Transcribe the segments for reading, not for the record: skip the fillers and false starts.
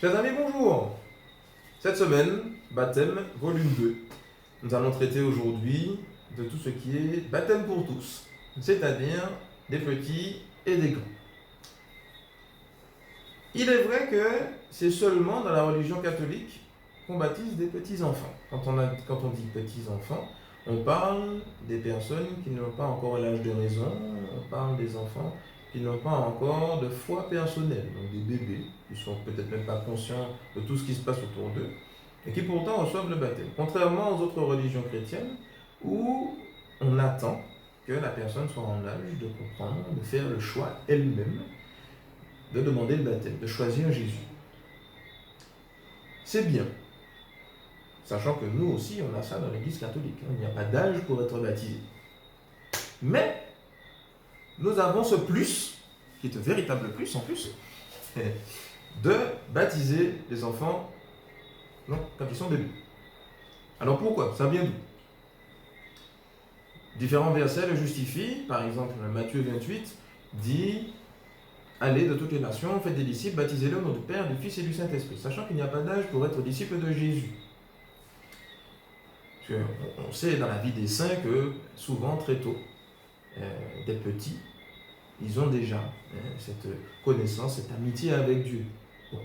Chers amis, bonjour. Cette semaine, baptême, volume 2. Nous allons traiter aujourd'hui de tout ce qui est baptême pour tous, c'est-à-dire des petits et des grands. Il est vrai que c'est seulement dans la religion catholique qu'on baptise des petits-enfants. Quand on dit petits-enfants, on parle des personnes qui n'ont pas encore l'âge de raison, on parle des enfants qui n'ont pas encore de foi personnelle, donc des bébés qui sont peut-être même pas conscients de tout ce qui se passe autour d'eux et qui pourtant reçoivent le baptême. Contrairement aux autres religions chrétiennes où on attend que la personne soit en âge de comprendre, de faire le choix elle-même, de demander le baptême, de choisir Jésus. C'est bien, sachant que nous aussi on a ça dans l'église catholique, il n'y a pas d'âge pour être baptisé. Mais nous avons ce plus, qui est un véritable plus en plus, de baptiser les enfants quand ils sont bébés. Alors pourquoi? Ça vient d'où? Différents versets le justifient. Par exemple, Matthieu 28 dit « Allez de toutes les nations, faites des disciples, baptisez-les au nom du Père, du Fils et du Saint-Esprit », sachant qu'il n'y a pas d'âge pour être disciple de Jésus. Parce qu'on sait dans la vie des saints que souvent, très tôt, des petits, ils ont déjà cette connaissance, cette amitié avec Dieu. Bon.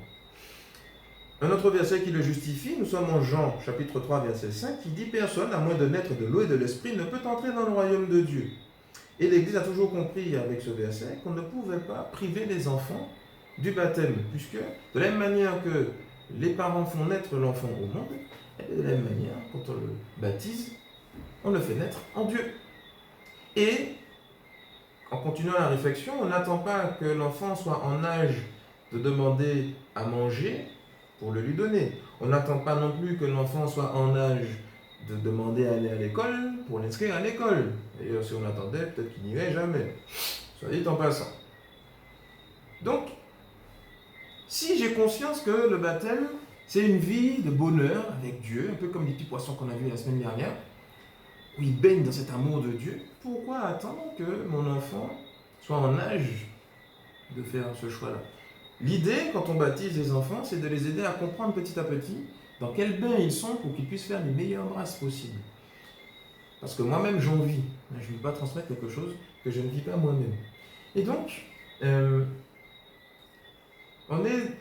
Un autre verset qui le justifie, nous sommes en Jean chapitre 3 verset 5 qui dit « Personne, à moins de naître de l'eau et de l'esprit, ne peut entrer dans le royaume de Dieu ». Et l'Église a toujours compris avec ce verset qu'on ne pouvait pas priver les enfants du baptême, puisque de la même manière que les parents font naître l'enfant au monde, et de la même manière, quand on le baptise, on le fait naître en Dieu. Et en continuant la réflexion, on n'attend pas que l'enfant soit en âge de demander à manger pour le lui donner. On n'attend pas non plus que l'enfant soit en âge de demander à aller à l'école pour l'inscrire à l'école. D'ailleurs, si on attendait, peut-être qu'il n'irait jamais. Soit dit en passant. Donc, si j'ai conscience que le baptême, c'est une vie de bonheur avec Dieu, un peu comme les petits poissons qu'on a vus la semaine dernière, où ils baignent dans cet amour de Dieu, pourquoi attendre que mon enfant soit en âge de faire ce choix-là? L'idée, quand on baptise les enfants, c'est de les aider à comprendre petit à petit dans quel bain ils sont pour qu'ils puissent faire les meilleures grâces possibles. Parce que moi-même, j'en vis. Je ne veux pas transmettre quelque chose que je ne vis pas moi-même. Et donc,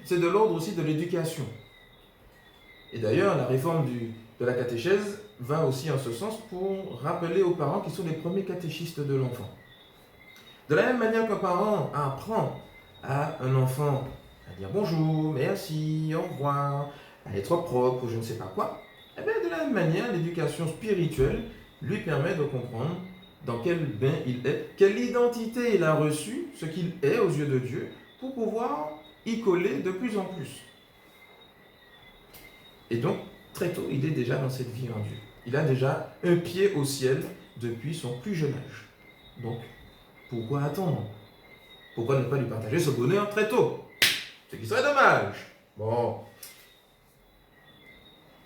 c'est de l'ordre aussi de l'éducation. Et d'ailleurs, la réforme de la catéchèse va aussi en ce sens pour rappeler aux parents qui sont les premiers catéchistes de l'enfant. De la même manière qu'un parent apprend à un enfant à dire bonjour, merci, au revoir, à être propre, ou je ne sais pas quoi, et bien de la même manière, l'éducation spirituelle lui permet de comprendre dans quel bain il est, quelle identité il a reçue, ce qu'il est aux yeux de Dieu, pour pouvoir y coller de plus en plus. Et donc, très tôt, il est déjà dans cette vie en Dieu. Il a déjà un pied au ciel depuis son plus jeune âge. Donc, pourquoi attendre? Pourquoi ne pas lui partager ce bonheur très tôt? Ce qui serait dommage. Bon.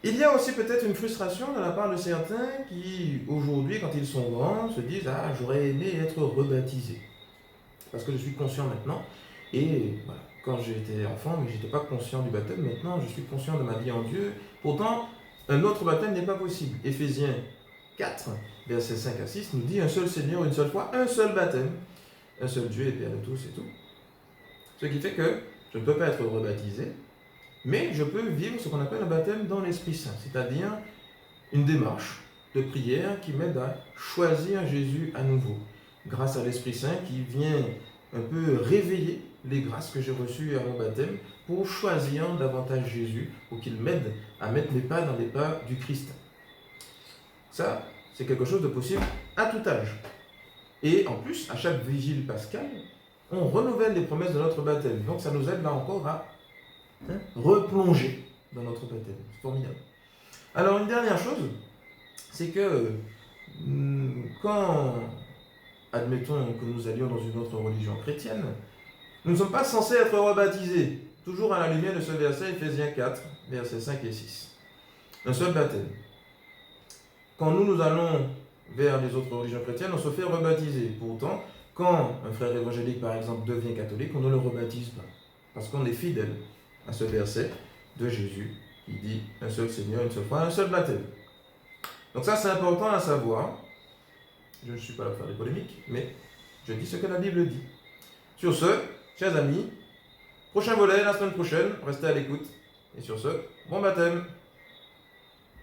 Il y a aussi peut-être une frustration de la part de certains qui, aujourd'hui, quand ils sont grands, se disent « Ah, j'aurais aimé être rebaptisé. Parce que je suis conscient maintenant. Et voilà, quand j'étais enfant, mais je n'étais pas conscient du baptême. Maintenant, je suis conscient de ma vie en Dieu. Pourtant, un autre baptême n'est pas possible. » Éphésiens 4, versets 5 à 6, nous dit « Un seul Seigneur, une seule foi, un seul baptême. Un seul Dieu et Père de tous et tout. » Ce qui fait que je ne peux pas être rebaptisé, mais je peux vivre ce qu'on appelle un baptême dans l'Esprit Saint, c'est-à-dire une démarche de prière qui m'aide à choisir Jésus à nouveau, grâce à l'Esprit Saint qui vient un peu réveiller les grâces que j'ai reçues à mon baptême pour choisir davantage Jésus, pour qu'il m'aide à mettre mes pas dans les pas du Christ. Ça, c'est quelque chose de possible à tout âge. Et en plus, à chaque vigile pascale, on renouvelle les promesses de notre baptême. Donc ça nous aide là encore à replonger dans notre baptême. C'est formidable. Alors une dernière chose, c'est que quand, admettons que nous allions dans une autre religion chrétienne, nous ne sommes pas censés être rebaptisés. Toujours à la lumière de ce verset, Éphésiens 4, versets 5 et 6. Un seul baptême. Quand nous allons vers les autres religions chrétiennes, on se fait rebaptiser. Pourtant, quand un frère évangélique, par exemple, devient catholique, on ne le rebaptise pas. Parce qu'on est fidèle à ce verset de Jésus qui dit un seul Seigneur, une seule foi, un seul baptême. Donc ça, c'est important à savoir. Je ne suis pas là pour faire des polémiques, mais je dis ce que la Bible dit. Sur ce, chers amis, prochain volet la semaine prochaine, restez à l'écoute. Et sur ce, bon baptême!